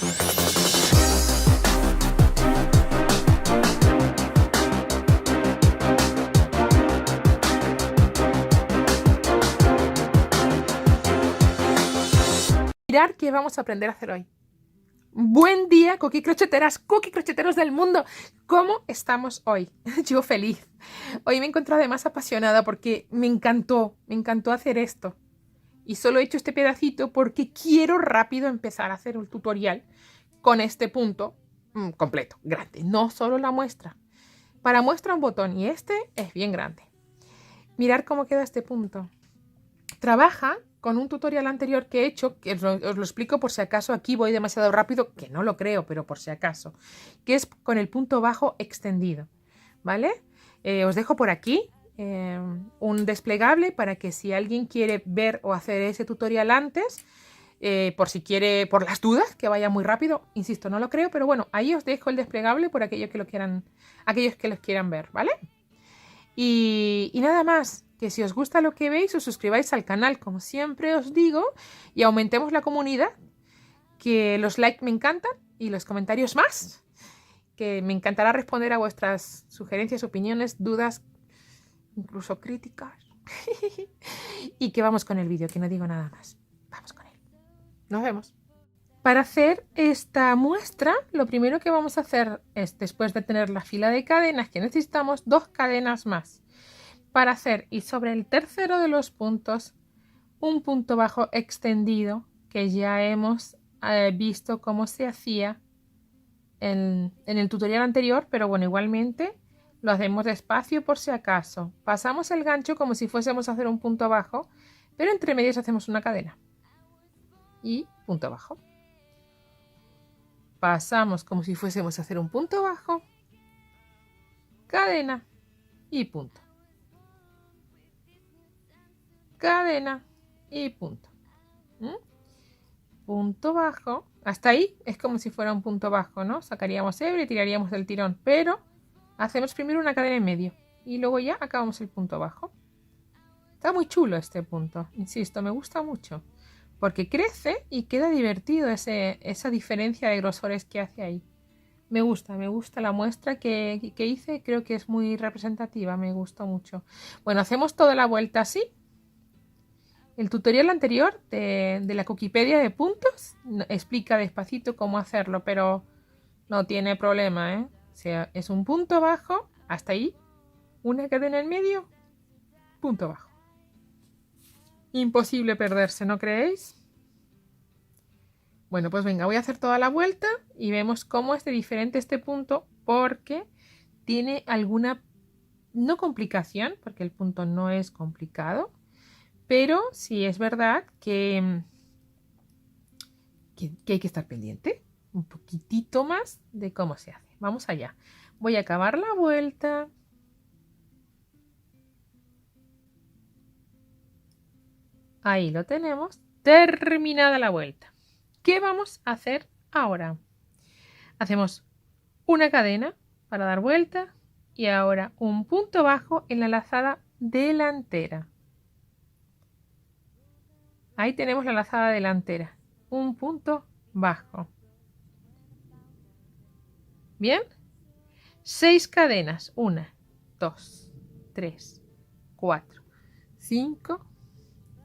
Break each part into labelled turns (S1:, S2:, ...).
S1: Mirad qué vamos a aprender a hacer hoy. Buen día, cookie crocheteras, cookie crocheteros del mundo. ¿Cómo estamos hoy? Yo feliz. Hoy me encuentro además apasionada porque me encantó hacer esto. Y solo he hecho este pedacito porque quiero rápido empezar a hacer un tutorial con este punto completo, grande. No solo la muestra. Para muestra un botón y este es bien grande. Mirad cómo queda este punto. Trabaja con un tutorial anterior que he hecho, que os lo explico por si acaso aquí voy demasiado rápido, que no lo creo, pero por si acaso, que es con el punto bajo extendido, ¿vale? Os dejo por aquí un desplegable para que si alguien quiere ver o hacer ese tutorial antes, por si quiere, por las dudas, que vaya muy rápido, insisto, no lo creo, pero bueno, ahí os dejo el desplegable por aquellos que lo quieran, aquellos que los quieran ver, ¿vale? Y nada más, que si os gusta lo que veis, os suscribáis al canal, como siempre os digo, y aumentemos la comunidad, que los likes me encantan y los comentarios más, que me encantará responder a vuestras sugerencias, opiniones, dudas, incluso críticas. Y que vamos con el vídeo, que no digo nada más. Vamos con él. Nos vemos. Para hacer esta muestra, lo primero que vamos a hacer es, después de tener la fila de cadenas, que necesitamos 2 cadenas más para hacer, y sobre el tercero de los puntos, un punto bajo extendido que ya hemos visto cómo se hacía en el tutorial anterior, pero bueno, igualmente lo hacemos despacio por si acaso. Pasamos el gancho como si fuésemos a hacer un punto bajo, pero entre medias hacemos una cadena y punto bajo. Pasamos como si fuésemos a hacer un punto bajo, cadena y punto. Cadena y punto. Punto bajo. Hasta ahí es como si fuera un punto bajo, ¿no? Sacaríamos hebra y tiraríamos del tirón, pero hacemos primero una cadena en medio y luego ya acabamos el punto bajo. Está muy chulo este punto, insisto, me gusta mucho porque crece y queda divertido esa diferencia de grosores que hace ahí. Me gusta la muestra que hice, creo que es muy representativa, me gustó mucho. Bueno, hacemos toda la vuelta así. El tutorial anterior de la Cookiepedia de puntos explica despacito cómo hacerlo, pero no tiene problema, ¿eh? O sea, es un punto bajo, hasta ahí, una cadena en medio, punto bajo. Imposible perderse, ¿no creéis? Bueno, pues venga, voy a hacer toda la vuelta y vemos cómo es de diferente este punto porque tiene alguna, no complicación, porque el punto no es complicado, pero sí es verdad que hay que estar pendiente un poquitito más de cómo se hace. Vamos allá. Voy a acabar la vuelta. Ahí lo tenemos. Terminada la vuelta. ¿Qué vamos a hacer ahora? Hacemos una cadena para dar vuelta y ahora un punto bajo en la lazada delantera. Ahí tenemos la lazada delantera. Un punto bajo. ¿Bien? 6 cadenas. 1, 2, 3, 4, 5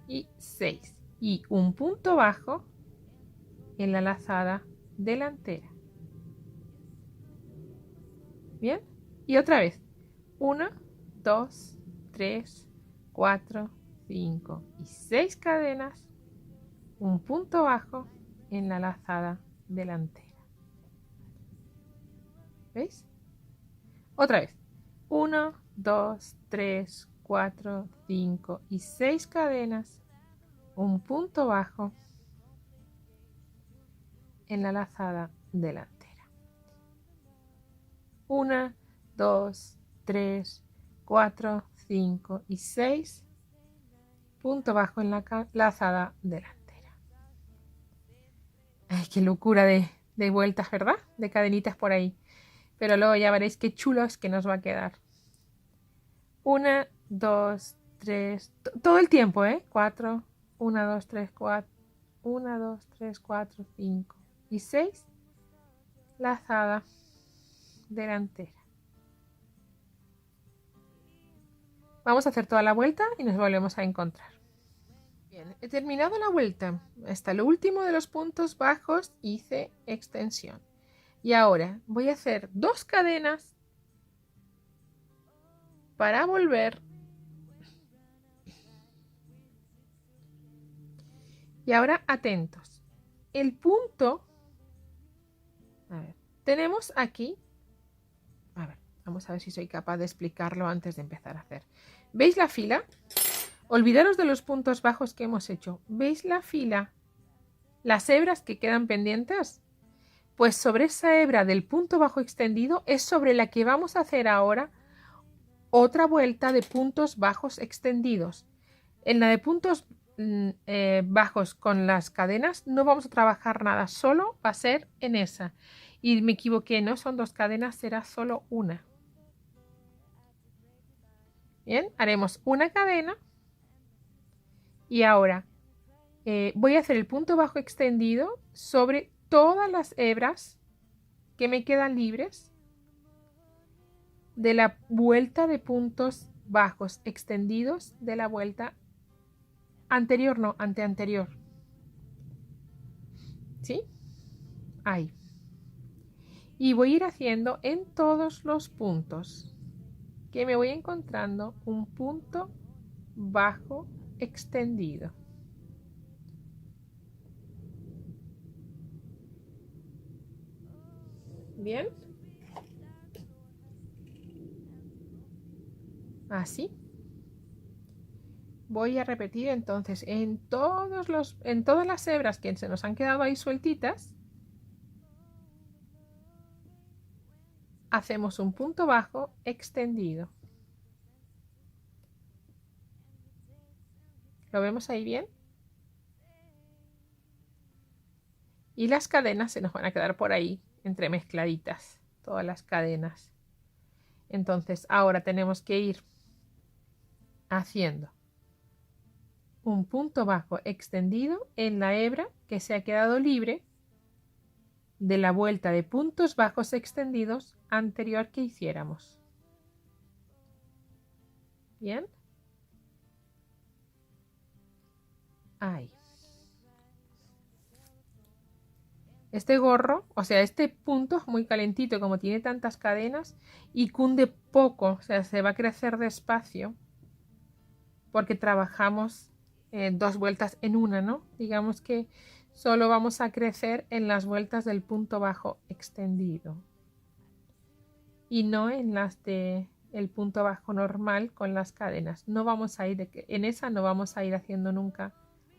S1: y 6. Y un punto bajo en la lazada delantera. ¿Bien? Y otra vez. 1, 2, 3, 4, 5 y 6 cadenas. Un punto bajo en la lazada delantera. ¿Veis? Otra vez. 1, 2, 3, 4, 5 y 6 cadenas. Un punto bajo en la lazada delantera. 1, 2, 3, 4, 5 y 6. Punto bajo en la lazada delantera. Ay, qué locura de vueltas, ¿verdad? De cadenitas por ahí. Pero luego ya veréis qué chulos que nos va a quedar. 1, 2, 3, todo el tiempo, 4, 1, 2, 3, 4, 1, 2, 3, 4, 5 y 6, lazada delantera. Vamos a hacer toda la vuelta y nos volvemos a encontrar. Bien, he terminado la vuelta. Hasta lo último de los puntos bajos hice extensión. Y ahora voy a hacer 2 cadenas para volver. Y ahora atentos. El punto, a ver, tenemos aquí, a ver, vamos a ver si soy capaz de explicarlo antes de empezar a hacer. ¿Veis la fila? Olvidaros de los puntos bajos que hemos hecho. ¿Veis la fila? Las hebras que quedan pendientes. Pues sobre esa hebra del punto bajo extendido es sobre la que vamos a hacer ahora otra vuelta de puntos bajos extendidos. En la de puntos bajos con las cadenas no vamos a trabajar nada, solo va a ser en esa. Y me equivoqué, no son 2 cadenas, será solo una. Bien, haremos una cadena y ahora voy a hacer el punto bajo extendido sobre todas las hebras que me quedan libres de la vuelta de puntos bajos extendidos de la vuelta anterior, no, anteanterior. ¿Sí? Ahí. Y voy a ir haciendo en todos los puntos que me voy encontrando un punto bajo extendido. Bien. Así. Voy a repetir entonces en todas las hebras que se nos han quedado ahí sueltitas. Hacemos un punto bajo extendido. ¿Lo vemos ahí bien? Y las cadenas se nos van a quedar por ahí entremezcladitas, todas las cadenas. Entonces ahora tenemos que ir haciendo un punto bajo extendido en la hebra que se ha quedado libre de la vuelta de puntos bajos extendidos anterior que hiciéramos. Bien. Ahí. Este gorro, o sea, este punto es muy calentito, como tiene tantas cadenas y cunde poco, o sea, se va a crecer despacio porque trabajamos 2 vueltas en una, ¿no? Digamos que solo vamos a crecer en las vueltas del punto bajo extendido y no en las de el punto bajo normal con las cadenas. No vamos a ir, en esa no vamos a ir haciendo nunca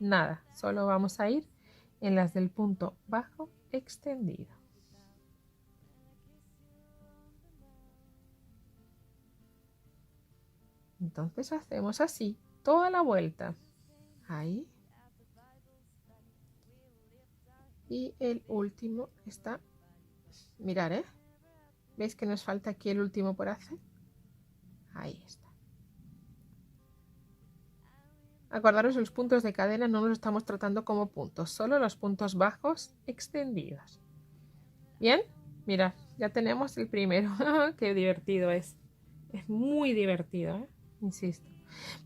S1: nada, solo vamos a ir en las del punto bajo extendido. Entonces hacemos así toda la vuelta. Ahí. Y el último está, mirad, ¿veis que nos falta aquí el último por hacer? Ahí está. Acordaros, los puntos de cadena no los estamos tratando como puntos, solo los puntos bajos extendidos. Bien, mirad, ya tenemos el primero. Qué divertido es. Es muy divertido, insisto.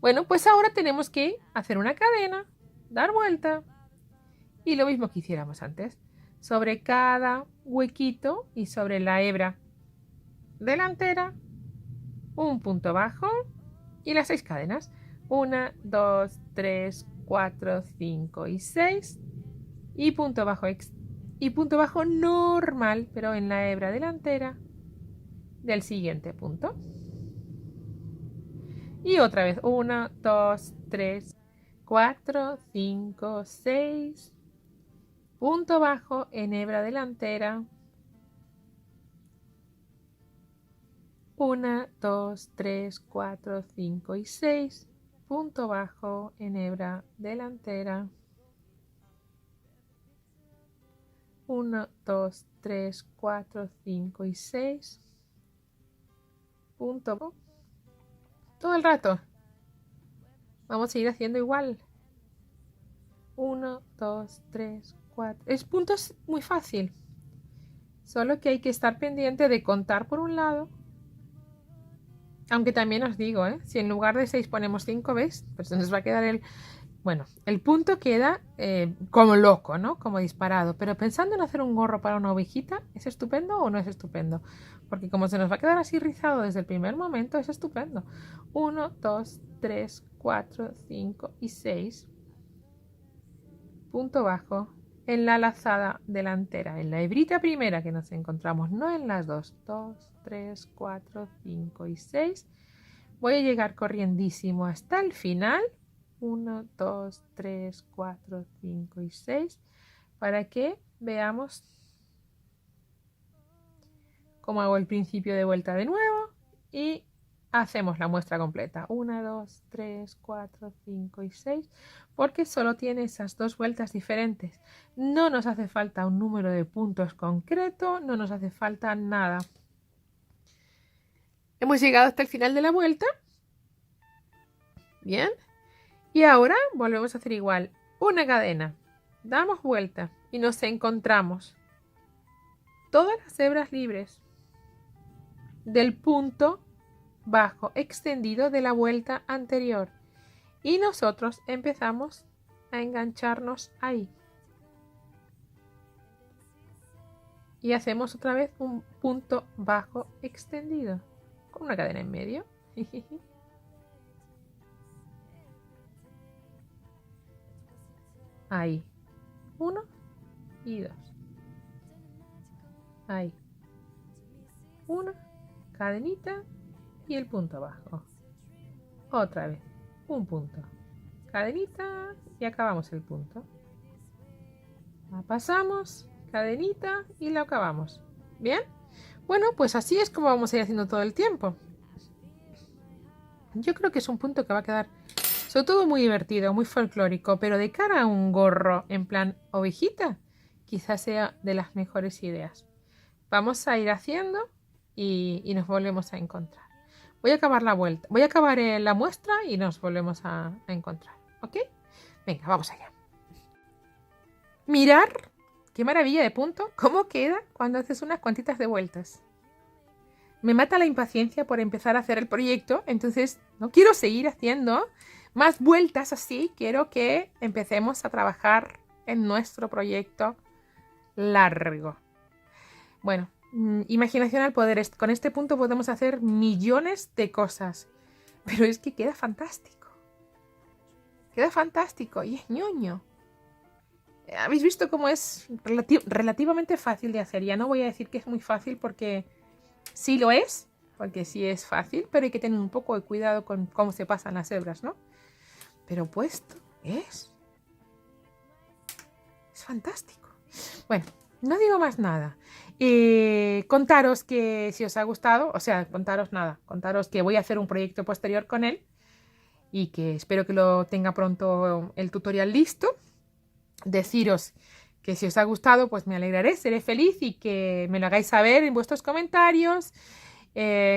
S1: Bueno, pues ahora tenemos que hacer una cadena, dar vuelta y lo mismo que hiciéramos antes. Sobre cada huequito y sobre la hebra delantera, un punto bajo y las 6 cadenas. 1, 2, 3, 4, 5 y 6. Y punto bajo normal, pero en la hebra delantera del siguiente punto. Y otra vez 1, 2, 3, 4, 5, 6. Punto bajo en hebra delantera. 1, 2, 3, 4, 5 y 6. Punto bajo en hebra delantera. 1, 2, 3, 4, 5 y 6. Punto bajo. Todo el rato. Vamos a ir haciendo igual. 1, 2, 3, 4. El punto es muy fácil. Solo que hay que estar pendiente de contar por un lado. Aunque también os digo, si en lugar de 6 ponemos 5, ¿ves? Pues nos va a quedar el... Bueno, el punto queda como loco, ¿no? Como disparado. Pero pensando en hacer un gorro para una ovejita, ¿es estupendo o no es estupendo? Porque como se nos va a quedar así rizado desde el primer momento, es estupendo. 1, 2, 3, 4, 5 y 6. Punto bajo en la lazada delantera, en la hebrita primera que nos encontramos, no en las dos. 2, 3, 4, 5 y 6. Voy a llegar corriendísimo hasta el final. 1, 2, 3, 4, 5 y 6 para que veamos cómo hago el principio de vuelta de nuevo y hacemos la muestra completa. 1, 2, 3, 4, 5 y 6 porque solo tiene esas dos vueltas diferentes. No nos hace falta un número de puntos concreto, no nos hace falta nada. Hemos llegado hasta el final de la vuelta. Bien. Y ahora volvemos a hacer igual, una cadena, damos vuelta y nos encontramos todas las hebras libres del punto bajo extendido de la vuelta anterior y nosotros empezamos a engancharnos ahí. Y hacemos otra vez un punto bajo extendido con una cadena en medio. Ahí, 1 y 2. Ahí, 1, cadenita y el punto abajo. Otra vez, un punto, cadenita y acabamos el punto. La pasamos, cadenita y la acabamos. ¿Bien? Bueno, pues así es como vamos a ir haciendo todo el tiempo. Yo creo que es un punto que va a quedar sobre todo muy divertido, muy folclórico, pero de cara a un gorro en plan ovejita, quizás sea de las mejores ideas. Vamos a ir haciendo y nos volvemos a encontrar. Voy a acabar la vuelta, voy a acabar la muestra y nos volvemos a encontrar. ¿Ok? Venga, vamos allá. Mirar, qué maravilla de punto, cómo queda cuando haces unas cuantitas de vueltas. Me mata la impaciencia por empezar a hacer el proyecto, entonces no quiero seguir haciendo más vueltas así. Quiero que empecemos a trabajar en nuestro proyecto largo. Bueno, imaginación al poder. Con este punto podemos hacer millones de cosas. Pero es que queda fantástico. Queda fantástico y es ñoño. ¿Habéis visto cómo es relativamente fácil de hacer? Ya no voy a decir que es muy fácil porque sí lo es. Porque sí es fácil, pero hay que tener un poco de cuidado con cómo se pasan las hebras, ¿no? Pero puesto es fantástico. Bueno, no digo más nada. Contaros que si os ha gustado, o sea, contaros que voy a hacer un proyecto posterior con él y que espero que lo tenga pronto el tutorial listo. Deciros que si os ha gustado, pues me alegraré, seré feliz y que me lo hagáis saber en vuestros comentarios,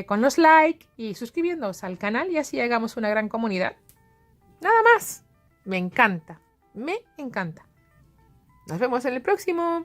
S1: con los likes y suscribiéndoos al canal y así hagamos una gran comunidad. Nada más. Me encanta. Me encanta. Nos vemos en el próximo.